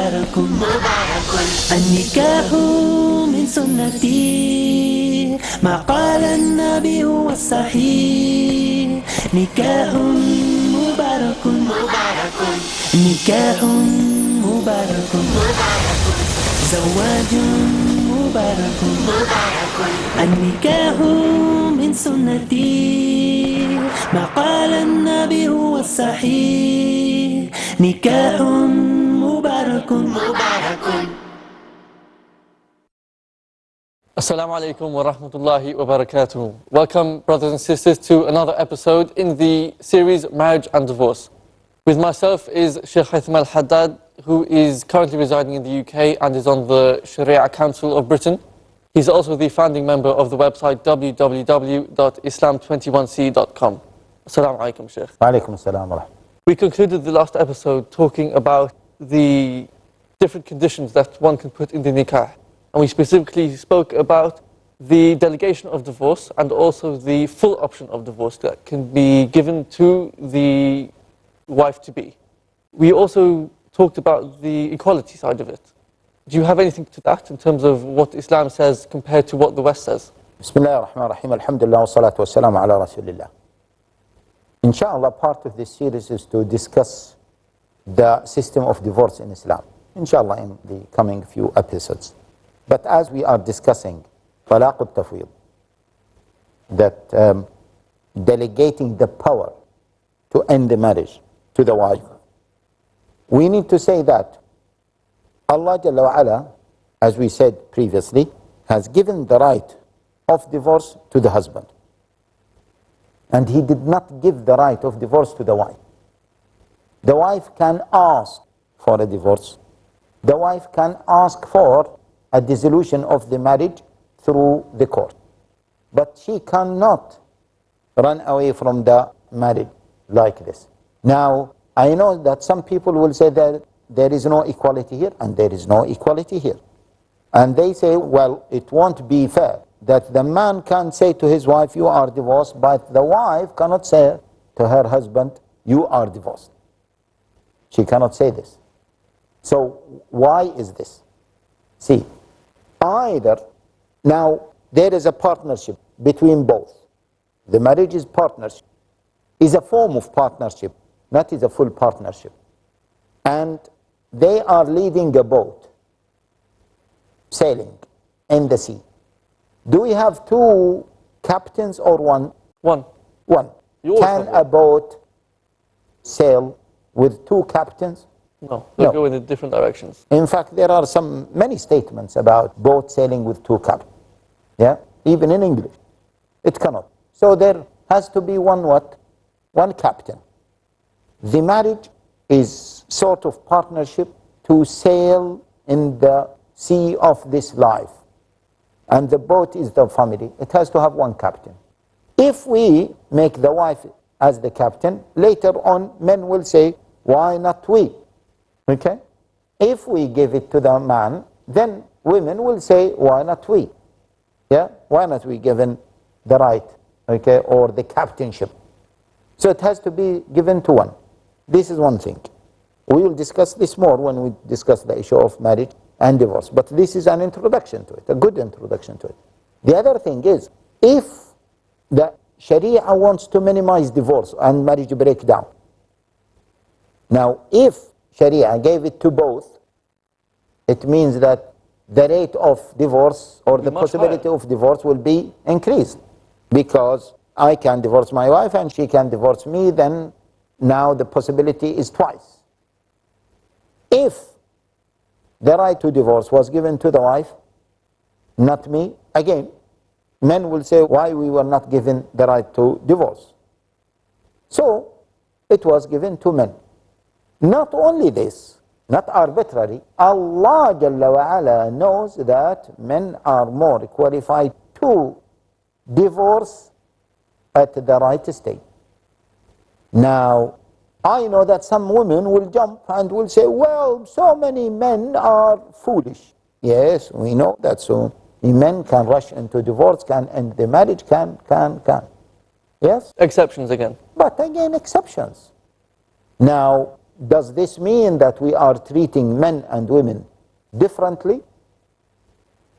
مبارك النكاح من سنتي ما قال النبي هو الصحيح نكاح مبارك نكاح مبارك زواج مبارك النكاح من سنتي ما قال النبي هو الصحيح نكاح مبارك Assalamu alaikum wa rahmatullahi wa barakatuh. Welcome, brothers and sisters, to another episode in the series Marriage and Divorce. With myself is Sheikh Haitham Al Haddad, who is currently residing in the UK and is on the Sharia Council of Britain. He's also the founding member of the website www.islam21c.com. Assalamu alaikum, Sheikh. Wa alaikum assalam wa rahmatullah. We concluded the last episode talking about the different conditions that one can put in the nikah. And we specifically spoke about the delegation of divorce and also the full option of divorce that can be given to the wife-to-be. We also talked about the equality side of it. Do you have anything to that in terms of what Islam says compared to what the West says? Bismillah ar-Rahman ar-Rahim, alhamdulillah wa salatu wa salam ala rasulillah. Inshallah, part of this series is to discuss the system of divorce in Islam. Inshallah, in the coming few episodes. But as we are discussing talaq al-tafwid, that delegating the power to end the marriage to the wife, we need to say that Allah Jalla wa Ala, as we said previously, has given the right of divorce to the husband. And He did not give the right of divorce to the wife. The wife can ask for a divorce. The wife can ask for a dissolution of the marriage through the court. But she cannot run away from the marriage like this. Now, I know that some people will say that there is no equality here, and there is no equality here. And they say, well, it won't be fair that the man can say to his wife, you are divorced, but the wife cannot say to her husband, you are divorced. She cannot say this. So why is this? See, either, now there is a partnership between both. The marriage is partnership, is a form of partnership, not is a full partnership. And they are leading a boat, sailing in the sea. Do we have two captains or one? One. One. Can a boat sail with two captains? No, they go in different directions. In fact, there are many statements about boat sailing with two captains. Yeah, even in English, it cannot. So there has to be one what? One captain. The marriage is sort of partnership to sail in the sea of this life. And the boat is the family. It has to have one captain. If we make the wife as the captain, later on men will say, why not we? Okay? If we give it to the man, then women will say, why not we? Yeah? Why not we given the right, okay, or the captainship? So it has to be given to one. This is one thing. We will discuss this more when we discuss the issue of marriage and divorce. But this is an introduction to it, a good introduction to it. The other thing is, if the Sharia wants to minimize divorce and marriage breakdown, now if Sharia gave it to both, it means that the rate of divorce or the possibility of divorce will be increased. Because I can divorce my wife and she can divorce me, then now the possibility is twice. If the right to divorce was given to the wife, not me, again, men will say, why we were not given the right to divorce? So, it was given to men. Not only this, not arbitrary, Allah Jalla wa Ala knows that men are more qualified to divorce at the right stage. Now, I know that some women will jump and will say, well, so many men are foolish. Yes, we know that so men can rush into divorce, can end the marriage, can. Yes? Exceptions again. But again, exceptions. Now, does this mean that we are treating men and women differently?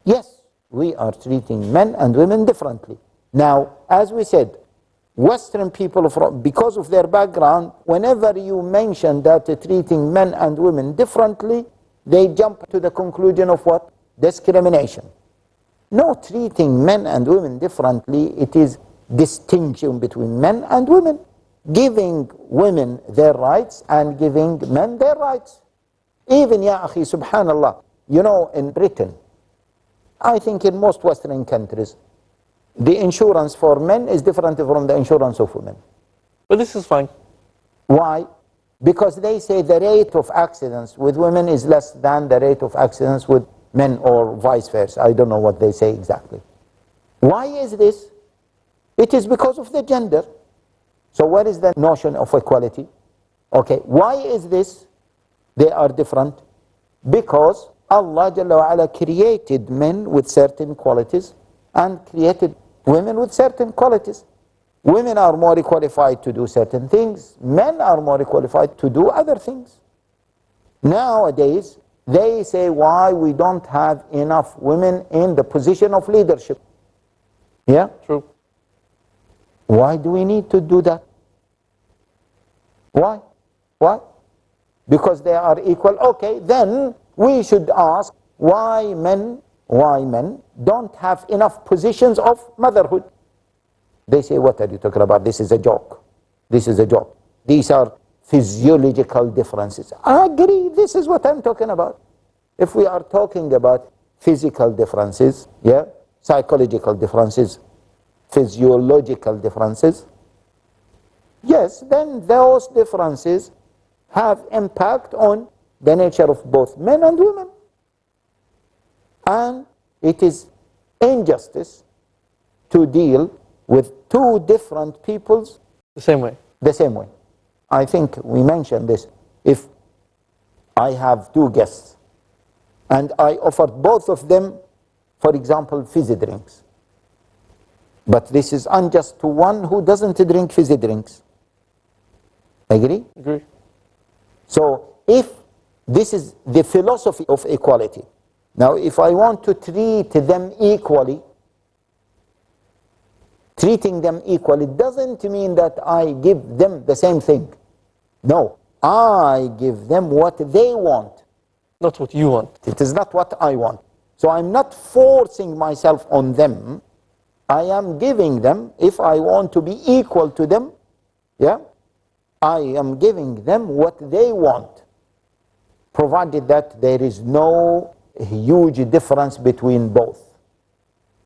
Yes, we are treating men and women differently. Now, as we said, Western people, because of their background, whenever you mention that treating men and women differently, they jump to the conclusion of what? Discrimination. No, treating men and women differently, it is distinction between men and women. Giving women their rights and giving men their rights. Even, ya akhi, subhanallah, you know, in Britain, I think in most Western countries, the insurance for men is different from the insurance of women. But this is fine. Why? Because they say the rate of accidents with women is less than the rate of accidents with men, or vice versa. I don't know what they say exactly. Why is this? It is because of the gender. So where is the notion of equality? Okay, why is this? They are different. Because Allah Jalla wa Ala created men with certain qualities and created women with certain qualities. Women are more qualified to do certain things. Men are more qualified to do other things. Nowadays, they say why we don't have enough women in the position of leadership. Yeah? True. Why do we need to do that? Why? Why? Because they are equal. Okay, then we should ask why men don't have enough positions of motherhood. They say, what are you talking about? This is a joke. This is a joke. These are physiological differences. I agree, this is what I'm talking about. If we are talking about physical differences, yeah, psychological differences, physiological differences, yes, then those differences have impact on the nature of both men and women. And it is injustice to deal with two different peoples The same way. the same way. I think we mentioned this. If I have two guests and I offered both of them, for example, fizzy drinks, but this is unjust to one who doesn't drink fizzy drinks. Agree? Agree. So if this is the philosophy of equality, now if I want to treat them equally, treating them equally doesn't mean that I give them the same thing. No, I give them what they want. Not what you want. It is not what I want. So I'm not forcing myself on them. I am giving them, if I want to be equal to them, yeah, I am giving them what they want, provided that there is no huge difference between both.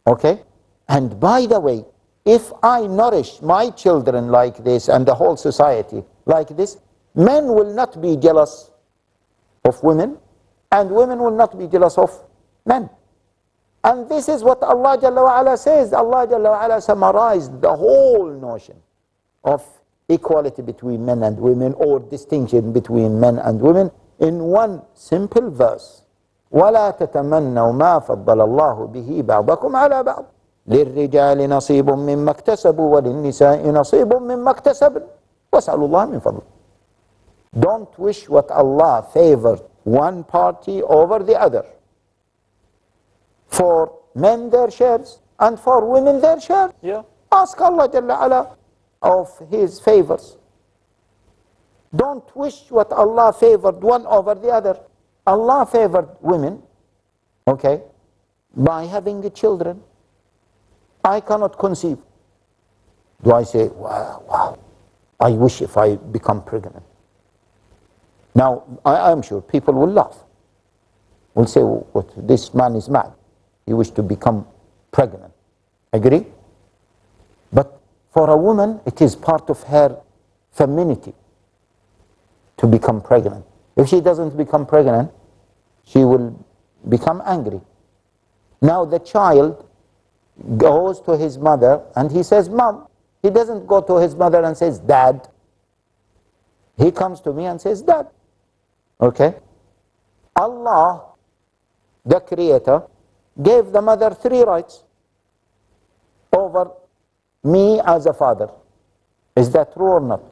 Okay? And by the way, if I nourish my children like this and the whole society like this, men will not be jealous of women, and women will not be jealous of men. And this is what Allah Jalla wa Ala says. Allah Jalla wa Ala summarized the whole notion of equality between men and women, or distinction between men and women, in one simple verse. وَلَا تَتَمَنَّوْا مَا فَضَّلَ اللَّهُ بِهِ بَعْضَكُمْ عَلَى بَعْضٍ لِلرِّجَالِ نَصِيبٌ مِّمَّا اكْتَسَبُوا وَلِلنِّسَاءِ نَصِيبٌ مِّمَّا اكْتَسَبْنَ وَاسْأَلُوا اللَّهَ مِنْ فَضْلِهِ. Don't wish what Allah favored one party over the other. For men their shares and for women their shares. Yeah. Ask Allah Jalla Ala of His favors. Don't wish what Allah favored one over the other. Allah favored women, okay, by having children. I cannot conceive. Do I say, wow, I wish if I become pregnant? Now, I'm sure people will laugh. Will say, what, this man is mad. He wished to become pregnant. Agree? But for a woman, it is part of her femininity to become pregnant. If she doesn't become pregnant, she will become angry. Now the child goes to his mother and he says, Mom. He doesn't go to his mother and says, Dad. He comes to me and says, Dad. Okay? Allah, the Creator, gave the mother 3 rights over me as a father. Is that true or not?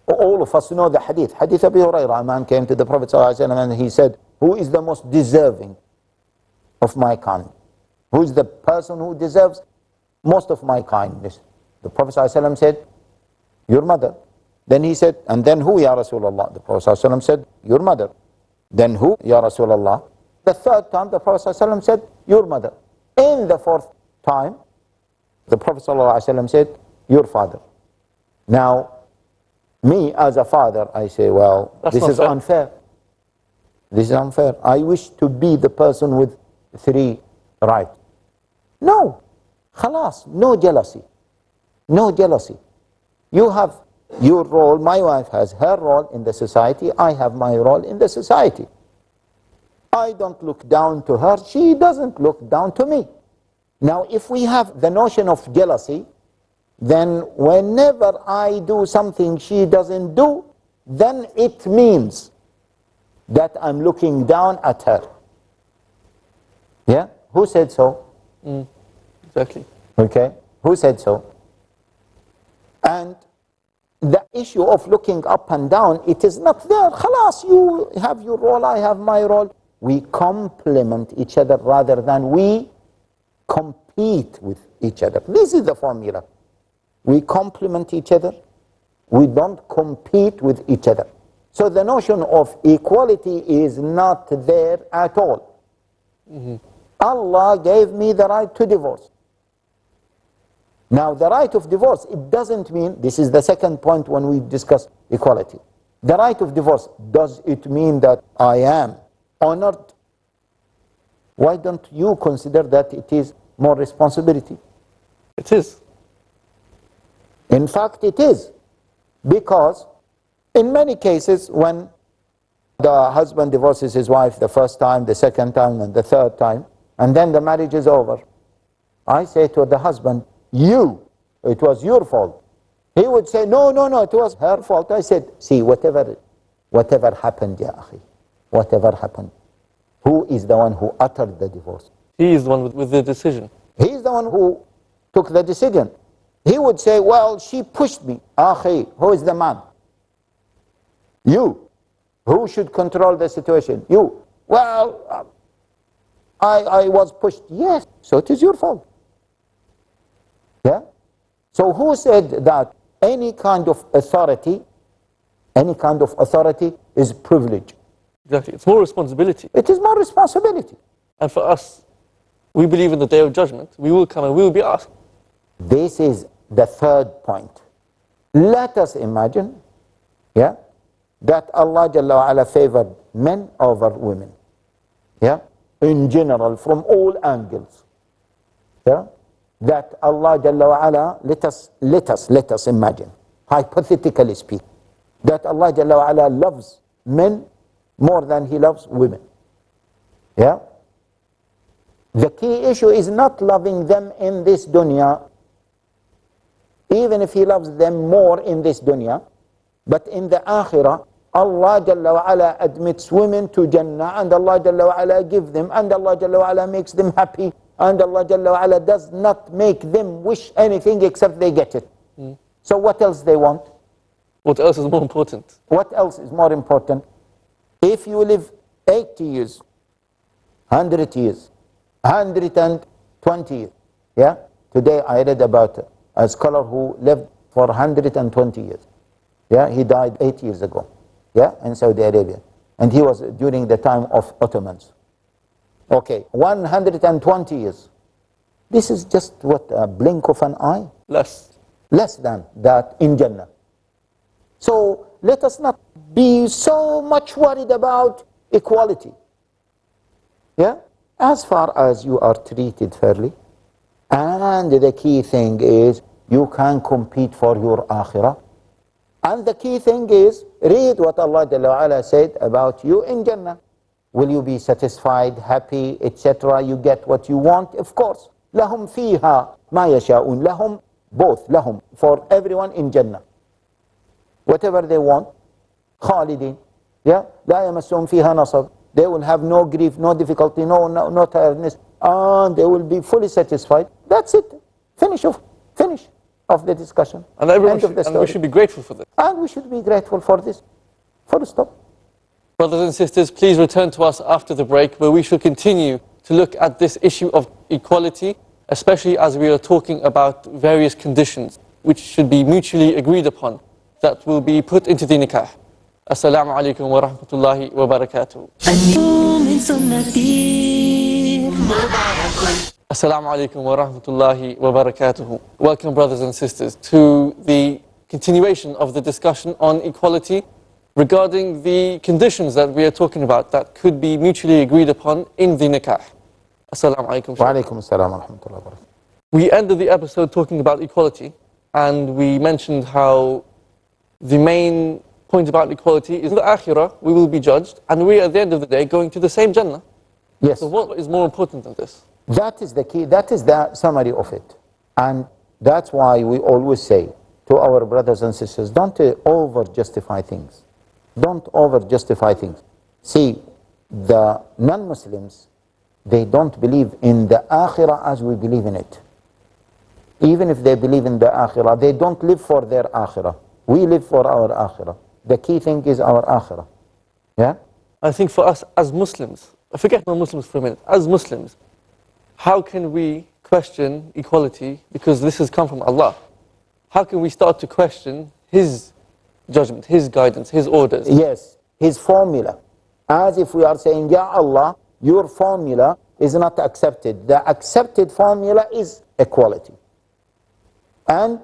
All of us know the hadith. Hadith Abi Hurairah, a man came to the Prophet ﷺ and he said, who is the most deserving of my kind? Who is the person who deserves most of my kindness? The Prophet ﷺ said, your mother. Then he said, and then who, Ya Rasulullah? The Prophet ﷺ said, your mother. Then who, Ya Rasulullah? The third time, the Prophet ﷺ said, your mother. In the fourth time, the Prophet ﷺ said, your father. Now, me as a father, I say, well, this is unfair. This is unfair. I wish to be the person with 3 rights. No. Khalas, no jealousy. No jealousy. You have your role, my wife has her role in the society, I have my role in the society. I don't look down to her, she doesn't look down to me. Now, if we have the notion of jealousy, then whenever I do something she doesn't do, then it means that I'm looking down at her. Yeah? Who said so? Exactly. Okay? Who said so? And the issue of looking up and down, it is not there. Khalas, you have your role, I have my role. We complement each other rather than we compete with each other. This is the formula. We complement each other. We don't compete with each other. So the notion of equality is not there at all. Allah gave me the right to divorce. Now, the right of divorce, it doesn't mean, this is the second point when we discuss equality. The right of divorce, does it mean that I am honored? Why don't you consider that it is more responsibility? It is. In fact, it is. Because in many cases, when the husband divorces his wife the first time, the second time, and the third time, and then the marriage is over, I say to the husband, it was your fault. He would say, no, it was her fault. I said, see, whatever happened, ya akhi, whatever happened, who is the one who uttered the divorce? He is the one with the decision. He is the one who took the decision. He would say, well, she pushed me. Akhi, who is the man? You. Who should control the situation? You. Well, I was pushed. Yes, so it is your fault. Yeah? So who said that any kind of authority is privilege? Exactly. It's more responsibility. It is more responsibility. And for us, we believe in the day of judgment. We will come and we will be asked. This is the third point. Let us imagine, yeah, that Allah Jalla wa Ala favored men over women. Yeah? In general, from all angles. Yeah? That Allah Jalla wa Ala, let us imagine, hypothetically speaking, that Allah Jalla wa Ala loves men more than He loves women. Yeah? The key issue is not loving them in this dunya, even if He loves them more in this dunya, but in the akhirah, Allah Jalla wa Ala admits women to Jannah, and Allah Jalla wa Ala gives them, and Allah Jalla wa Ala makes them happy, and Allah Jalla wa Ala does not make them wish anything except they get it. So what else they want? What else is more important? What else is more important? If you live 80 years, 100 years, 120 years, yeah? Today I read about a scholar who lived for 120 years. Yeah, he died 8 years ago. Yeah, in Saudi Arabia. And he was during the time of Ottomans. Okay, 120 years. This is just what, a blink of an eye? Less than that in Jannah. So let us not be so much worried about equality. Yeah? As far as you are treated fairly, and the key thing is you can compete for your akhirah. And the key thing is, read what Allah Jalla wa Ala said about you in Jannah. Will you be satisfied, happy, etc.? You get what you want? Of course. لَهُمْ فِيهَا مَا يَشَاءُونَ. لَهُمْ, both, لَهُمْ, for everyone in Jannah. Whatever they want, خالدين. Yeah? لَا يَمَسُّهُمْ فِيهَا نَصَبٌ. They will have no grief, no difficulty, no tiredness, and they will be fully satisfied. That's it. Finish. of the discussion. And everyone End of the and we story. should be grateful for this. And we should be grateful for this. Full stop. Brothers and sisters, please return to us after the break, where we shall continue to look at this issue of equality, especially as we are talking about various conditions which should be mutually agreed upon that will be put into the nikah. Assalamu alaikum wa rahmatullahi wa barakatuh. النوم من سنتي Assalamu alaikum wa rahmatullahi wa barakatuh. Welcome, brothers and sisters, to the continuation of the discussion on equality regarding the conditions that we are talking about that could be mutually agreed upon in the nikah. Assalamu alaikum. Wa alaikum assalam wa rahmatullahi wa barakatuh. We ended the episode talking about equality, and we mentioned how the main point about equality is in the akhirah we will be judged, and we at the end of the day going to the same Jannah. Yes. So what is more important than this? That is the key. That is the summary of it. And that's why we always say to our brothers and sisters, don't over-justify things. Don't over-justify things. See, the non-Muslims, they don't believe in the akhirah as we believe in it. Even if they believe in the akhirah, they don't live for their akhirah. We live for our akhirah. The key thing is our akhirah. Yeah? I think for us as Muslims, forget non-Muslims for a minute, as Muslims, how can we question equality because this has come from Allah? How can we start to question His judgment, His guidance, His orders? Yes, His formula. As if we are saying, Ya Allah, your formula is not accepted. The accepted formula is equality. And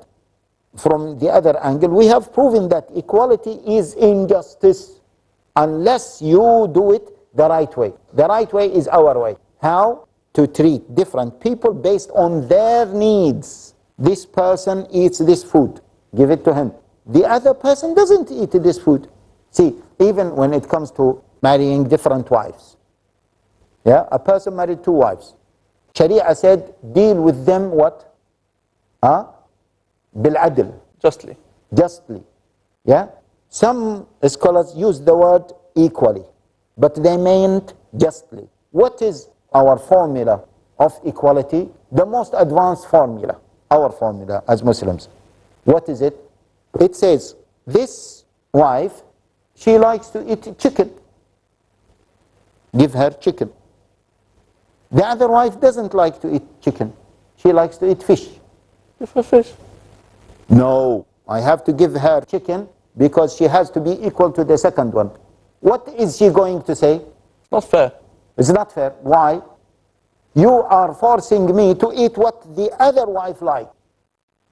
from the other angle, we have proven that equality is injustice unless you do it the right way. The right way is our way. How? To treat different people based on their needs. This person eats this food, give it to him. The other person doesn't eat this food. See, even when it comes to marrying different wives, yeah, a person married 2 wives. Sharia said, deal with them what? Bil-adl. Justly. Justly. Yeah? Some scholars use the word equally, but they meant justly. What is our formula of equality? The most advanced formula, our formula as Muslims. What is it? It says, this wife, she likes to eat chicken. Give her chicken. The other wife doesn't like to eat chicken. She likes to eat fish. Give her fish. No, I have to give her chicken because she has to be equal to the second one. What is she going to say? It's not fair. It's not fair. Why? You are forcing me to eat what the other wife likes.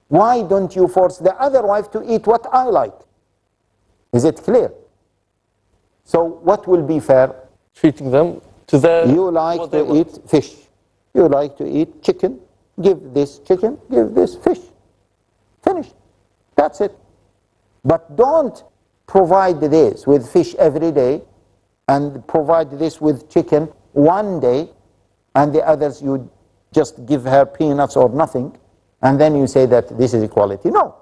Why don't you force the other wife to eat what I like? Is it clear? So what will be fair? Treating them to their... You like to eat fish. You like to eat chicken. Give this chicken, give this fish. Finished. That's it. But don't provide this with fish every day and provide this with chicken one day and the others you just give her peanuts or nothing and then you say that this is equality. No.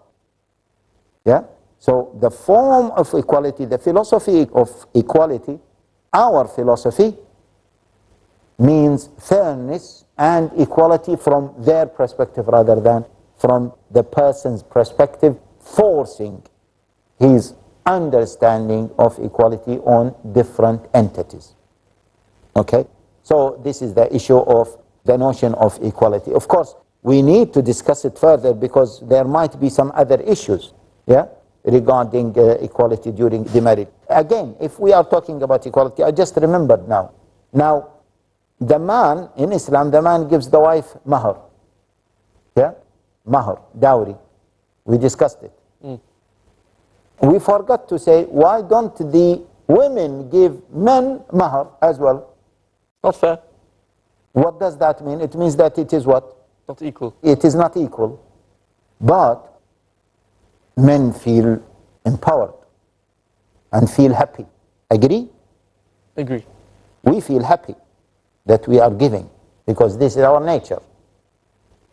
Yeah? So the form of equality, the philosophy of equality, our philosophy means fairness and equality from their perspective rather than from the person's perspective, forcing his understanding of equality on different entities. Okay? So this is the issue of the notion of equality. Of course, we need to discuss it further because there might be some other issues, yeah, regarding equality during the marriage. Again, if we are talking about equality, I just remembered now. Now, the man, in Islam, the man gives the wife mahar. Yeah? Mahar, dowry. We discussed it. We forgot to say, why don't the women give men mahar as well? Not fair. What does that mean? It means that it is what? Not equal. It is not equal. But men feel empowered and feel happy. Agree? Agree. We feel happy that we are giving because this is our nature.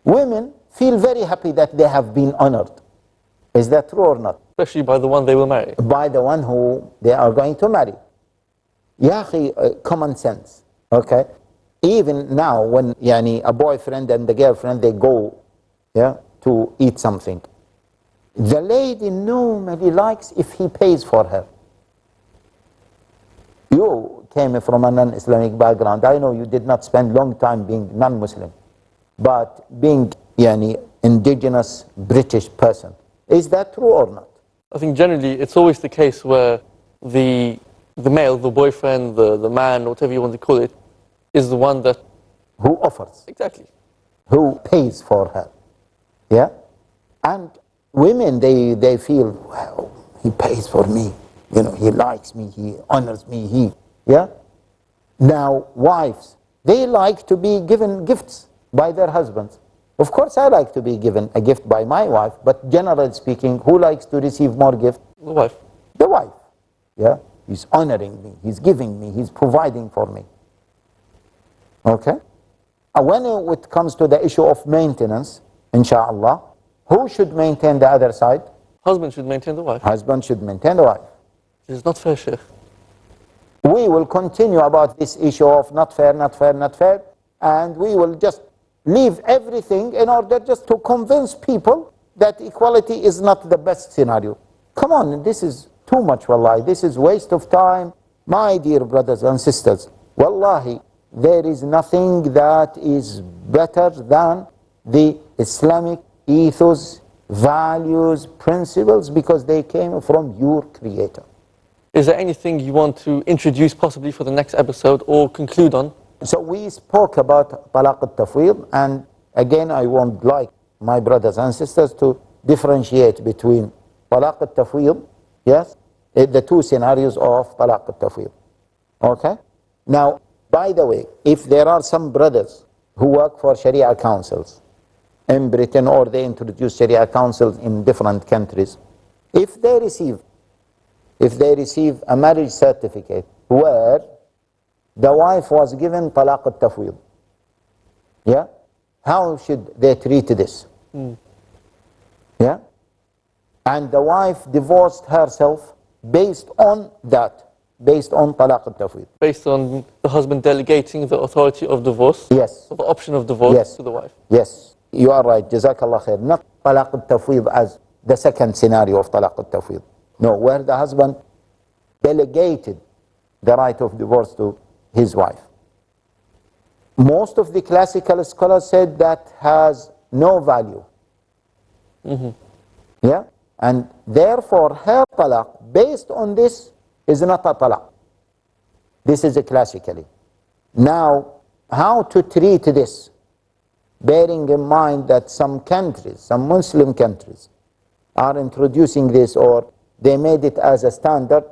Women feel very happy that they have been honored. Is that true or not? Especially by the one they will marry. By the one who they are going to marry. Ya akhi, common sense. Okay? Even now when a boyfriend and the girlfriend, they go to eat something. The lady normally likes if he pays for her. You came from a non-Islamic background. I know you did not spend long time being non-Muslim, but being indigenous British person, is that true or not? I think generally it's always the case where the male, the boyfriend, the man, whatever you want to call it, is the one that... Who offers. Exactly. Who pays for her. Yeah? And women, they feel, well, he pays for me. He likes me, he honors me, yeah? Now, wives, they like to be given gifts by their husbands. Of course, I like to be given a gift by my wife, but generally speaking, who likes to receive more gifts? The wife. The wife, yeah? He's honoring me, he's giving me, he's providing for me. Okay? When it comes to the issue of maintenance, inshallah, who should maintain the other side? Husband should maintain the wife. Husband should maintain the wife. This is not fair, Sheikh. We will continue about this issue of not fair, not fair, not fair, and we will just leave everything in order just to convince people that equality is not the best scenario. Come on, this is too much, wallahi. This is waste of time. My dear brothers and sisters, wallahi, there is nothing that is better than the Islamic ethos, values, principles, because they came from your Creator. Is there anything you want to introduce possibly for the next episode or conclude on? So we spoke about talaq al-tafwid, and again I would like my brothers and sisters to differentiate between talaq al-tafwid, yes, the two scenarios of talaq al-tafwid. Okay? Now, by the way, if there are some brothers who work for Sharia councils in Britain, or they introduce Sharia councils in different countries, if they receive a marriage certificate where the wife was given talaq al-tafwid, yeah, how should they treat this? Yeah? And the wife divorced herself based on that, based on talaq al-tafwid. Based on the husband delegating the authority of divorce? Yes. Or the option of divorce to the wife? Yes, you are right, jazakallah khair. Not talaq al-tafwid as the second scenario of talaq al-tafwid. No, where the husband delegated the right of divorce to his wife. Most of the classical scholars said that has no value. Yeah? And therefore her talaq based on this is not a talaq. This is a classically. Now, how to treat this? Bearing in mind that some countries, some Muslim countries, are introducing this, or they made it as a standard.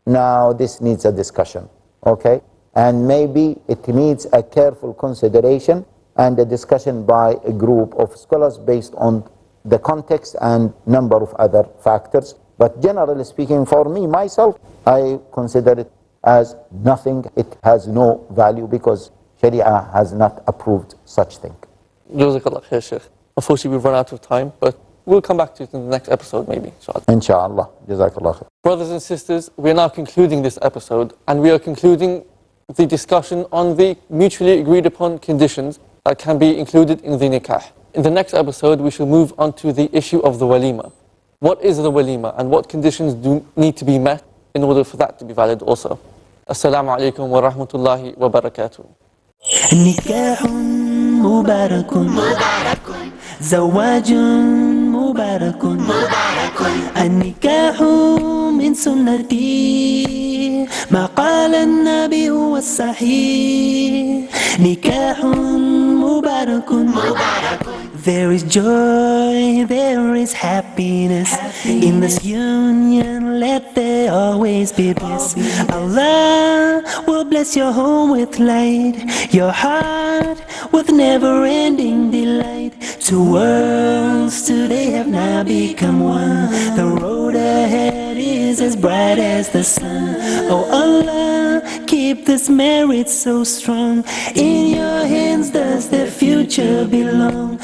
Now this needs a discussion, okay? And maybe it needs a careful consideration and a discussion by a group of scholars based on the context and number of other factors. But generally speaking, for me, myself, I consider it as nothing. It has no value because Sharia has not approved such thing. Jazakallah khair, Sheikh. Unfortunately, we've run out of time, but we'll come back to it in the next episode, maybe. Inshallah. Jazakallah khair. Brothers and sisters, we are now concluding this episode, and we are concluding the discussion on the mutually agreed upon conditions that can be included in the nikah. In the next episode, we shall move on to the issue of the walima. What is the walima, and what conditions do need to be met in order for that to be valid also? Assalamu alaikum wa rahmatullahi wa barakatuh. نكاح مبارك زواج مبارك النكاح من سنتي ما قال النبي هو الصحيح نكاح مبارك There is joy, there is happiness in this union, let there always be bliss. Allah will bless your home with light, your heart with never-ending delight. Two worlds today have now become one. The road ahead is as bright as the sun. Oh Allah, keep this marriage so strong. In your hands does the future belong.